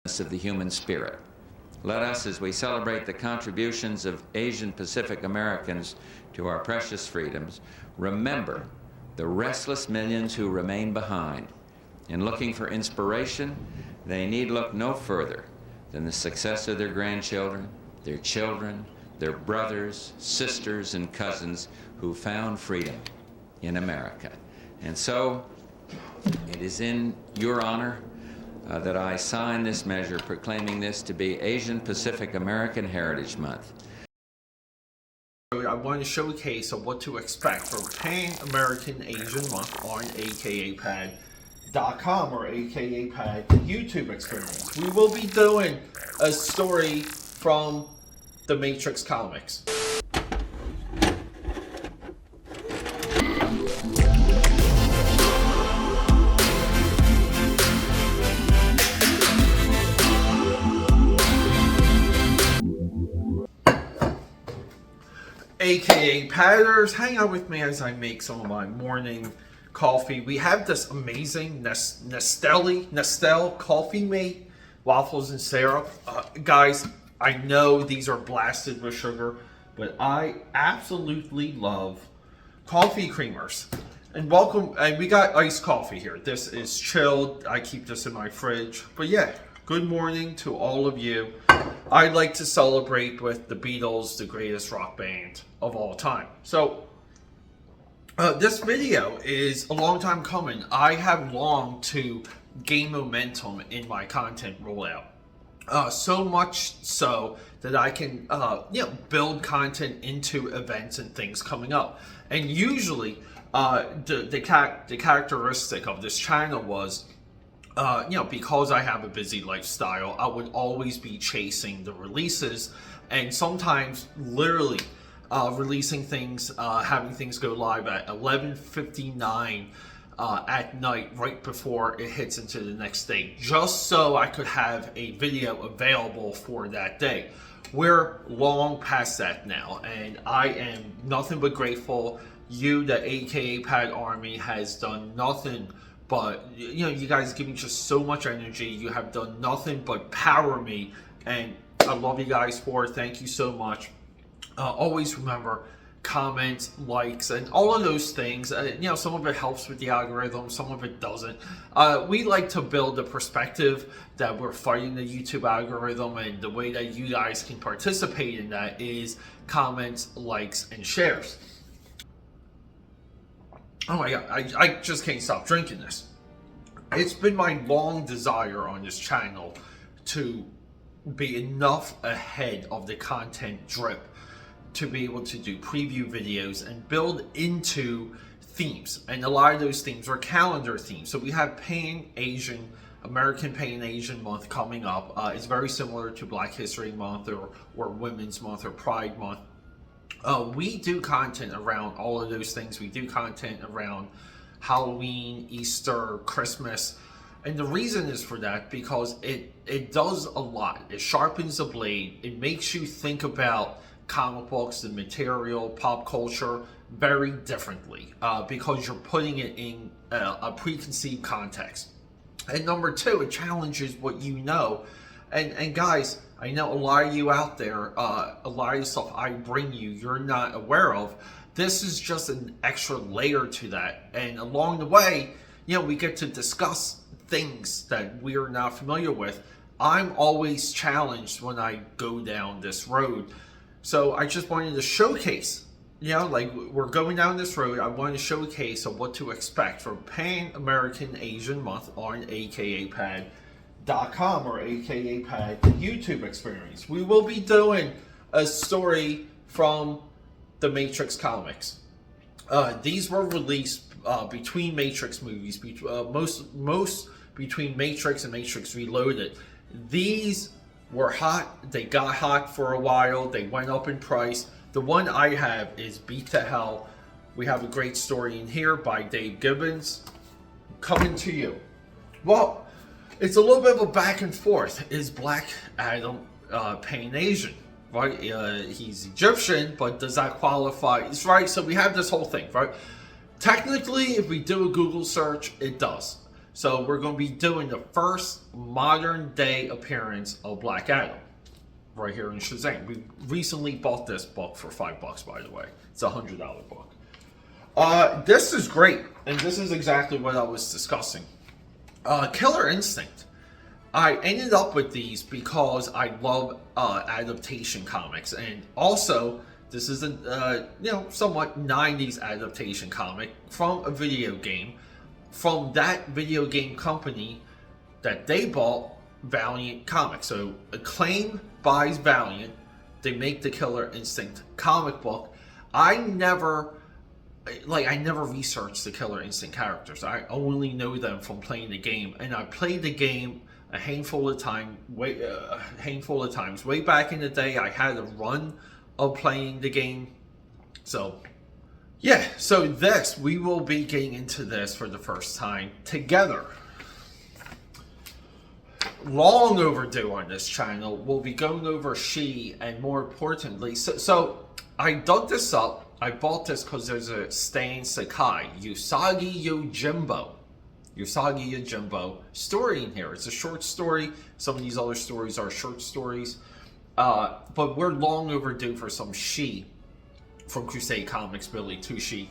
of the human spirit. Let us, as we celebrate the contributions of Asian Pacific Americans to our precious freedoms, remember the restless millions who remain behind. In looking for inspiration, they need look no further than the success of their grandchildren, their children, their brothers, sisters, and cousins who found freedom in America. And so, it is in your honor that I sign this measure proclaiming this to be Asian Pacific American Heritage Month. I want to showcase of what to expect for Pan American Asian Month on AKAPAD.com or AKAPAD YouTube experience. We will be doing a story from the Matrix comics. AKA Padders, hang out with me as I make some of my morning coffee. We have this amazing Nestle coffee mate, waffles and syrup. Guys, I know these are blasted with sugar, but I absolutely love coffee creamers. And welcome, and we got iced coffee here. This is chilled. I keep this in my fridge. But yeah, good morning to all of you. I'd like to celebrate with the Beatles, the greatest rock band of all time. So, this video is a long time coming. I have longed to gain momentum in my content rollout. So much so that I can, build content into events and things coming up. And usually, the characteristic of this channel was, because I have a busy lifestyle, I would always be chasing the releases and sometimes literally releasing things, having things go live at 11:59 at night right before it hits into the next day, just so I could have a video available for that day. We're long past that now, and I am nothing but grateful. You, the AKAPAD Army, has done nothing but, you guys give me just so much energy. You have done nothing but power me, and I love you guys for it. Thank you so much. Always remember, comments, likes, and all of those things. Some of it helps with the algorithm, some of it doesn't. We like to build a perspective that we're fighting the YouTube algorithm, and the way that you guys can participate in that is comments, likes, and shares. Oh my god, I just can't stop drinking this. It's been my long desire on this channel to be enough ahead of the content drip to be able to do preview videos and build into themes. And a lot of those themes are calendar themes. So we have American Pan Asian Month coming up. It's very similar to Black History Month or Women's Month or Pride Month. We do content around all of those things. We do content around Halloween, Easter, Christmas. And the reason is for that because it does a lot. It sharpens the blade. It makes you think about comic books, the material, pop culture very differently because you're putting it in a preconceived context. And number two, it challenges what you know. And guys, I know a lot of you out there, a lot of the stuff I bring you, you're not aware of. This is just an extra layer to that. And along the way, we get to discuss things that we're not familiar with. I'm always challenged when I go down this road. So I just wanted to showcase, we're going down this road. I want to showcase of what to expect for Pan American Asian Month on AKAPAD.com or AKAPAD YouTube experience. We will be doing a story from the Matrix comics. These were released between Matrix movies, most between Matrix and Matrix Reloaded. These were hot. They got hot for a while. They went up in price. The one I have is Beat to Hell. We have a great story in here by Dave Gibbons coming to you. Well, it's a little bit of a back and forth. Is Black Adam Pan Asian? Right? He's Egyptian, but does that qualify? It's right. So we have this whole thing, right? Technically, if we do a Google search, it does. So we're going to be doing the first modern day appearance of Black Adam right here in Shazam. We recently bought this book for $5, by the way. It's a $100 book. This is great, and this is exactly what I was discussing. Killer Instinct. I ended up with these because I love adaptation comics, and also this is a somewhat 90s adaptation comic from a video game, from that video game company that they bought, Valiant Comics. So Acclaim buys Valiant, they make the Killer Instinct comic book. I never researched the Killer Instinct characters. I only know them from playing the game, and I played the game a handful of times. Way back in the day, I had a run of playing the game. So yeah, so we will be getting into this for the first time together. Long overdue on this channel. We'll be going over She, and more importantly, so I dug this up. I bought this because there's a Stan Sakai Usagi Yojimbo story in here. It's a short story. Some of these other stories are short stories. But we're long overdue for some She from Crusade Comics, Billy Tucci.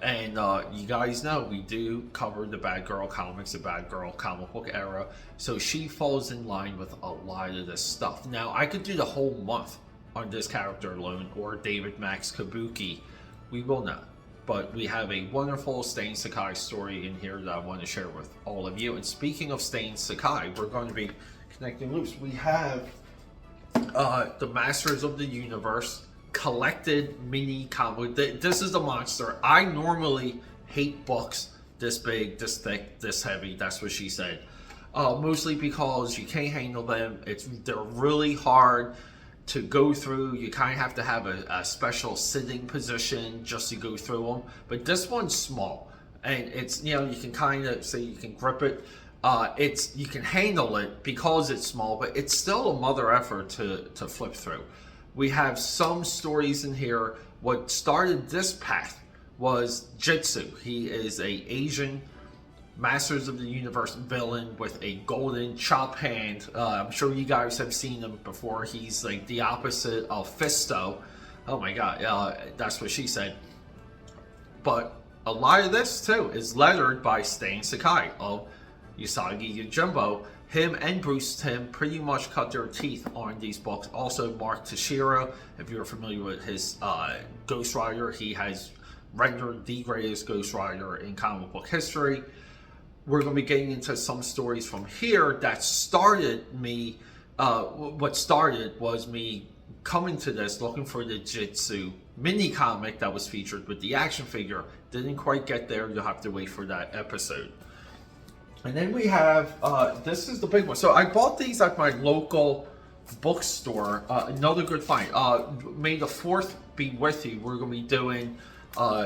And you guys know we do cover the Bad Girl comics, the Bad Girl comic book era. So She falls in line with a lot of this stuff. Now, I could do the whole month on this character alone, or David Max Kabuki. We will not. But we have a wonderful Stan Sakai story in here that I want to share with all of you. And speaking of Stan Sakai, we're going to be connecting loops. We have the Masters of the Universe collected mini comic. This is the monster. I normally hate books this big, this thick, this heavy. That's what she said. Mostly because you can't handle them. They're really hard to go through. You kind of have to have a special sitting position just to go through them. But this one's small, and it's, you can kind of say you can grip it. You can handle it because it's small, but it's still a mother effort to flip through. We have some stories in here. What started this path was Jitsu. He is a Asian Masters of the Universe villain with a golden chop hand. I'm sure you guys have seen him before. He's like the opposite of Fisto. Oh my god, that's what she said. But a lot of this too is lettered by Stan Sakai of Usagi Yojimbo. Him and Bruce Timm pretty much cut their teeth on these books. Also, Mark Teixeira, if you're familiar with his Ghost Rider, he has rendered the greatest Ghost Rider in comic book history. We're going to be getting into some stories from here that started me. What started was me coming to this, looking for the Jitsu mini comic that was featured with the action figure. Didn't quite get there. You'll have to wait for that episode. And then we have, this is the big one. So I bought these at my local bookstore. Another good find. May the 4th be with you. We're going to be doing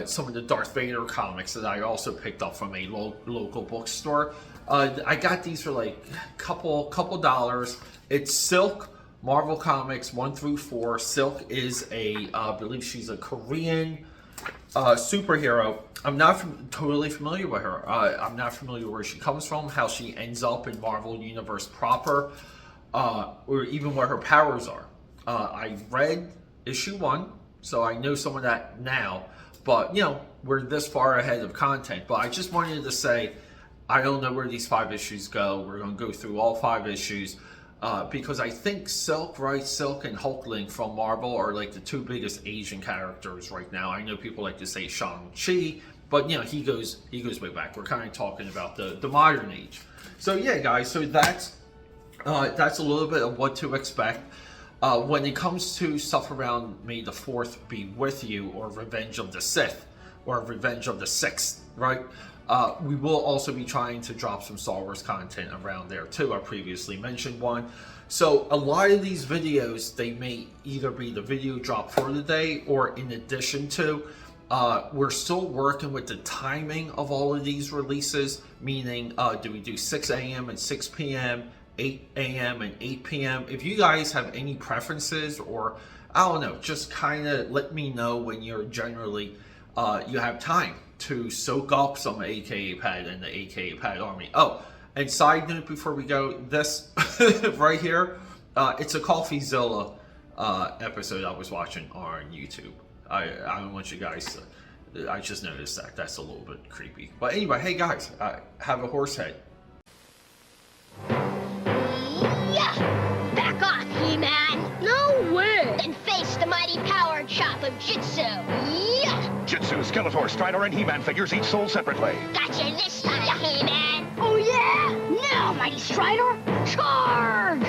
some of the Darth Vader comics that I also picked up from a local bookstore. I got these for like a couple dollars. It's Silk, Marvel Comics 1 through 4. Silk is I believe she's a Korean superhero. I'm not totally familiar with her. I'm not familiar where she comes from, how she ends up in Marvel Universe proper, or even what her powers are. I read issue 1, so I know some of that now. But, we're this far ahead of content. But I just wanted to say, I don't know where these 5 issues go. We're going to go through all 5 issues. Because I think Silk and Hulkling from Marvel are like the 2 biggest Asian characters right now. I know people like to say Shang-Chi, but he goes way back. We're kind of talking about the modern age. So yeah, guys. So that's a little bit of what to expect. When it comes to stuff around May the 4th be with you, or Revenge of the Sith, or Revenge of the 6th, right? We will also be trying to drop some Star Wars content around there too. I previously mentioned one. So a lot of these videos, they may either be the video drop for the day or in addition to. We're still working with the timing of all of these releases, meaning do we do 6 a.m. and 6 p.m., 8 a.m. and 8 p.m. If you guys have any preferences, or I don't know, just kind of let me know when you're generally you have time to soak up some AKAPAD and the AKAPAD army. Oh, and side note before we go, this right here, it's a CoffeeZilla episode I was watching on YouTube. I don't want you guys to, I just noticed that. That's a little bit creepy. But anyway, hey guys, have a horse head. Yeah! Back off, He-Man! No way! And face the mighty power and chop of Jitsu! Yeah! Jitsu, Skeletor, Strider, and He-Man figures each sold separately. Gotcha this time, He-Man! Oh yeah! Now, mighty Strider, charge!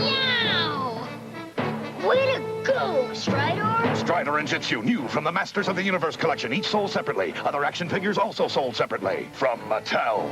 Yow! Way to go, Strider! Strider and Jitsu, new from the Masters of the Universe collection, each sold separately. Other action figures also sold separately. From Mattel.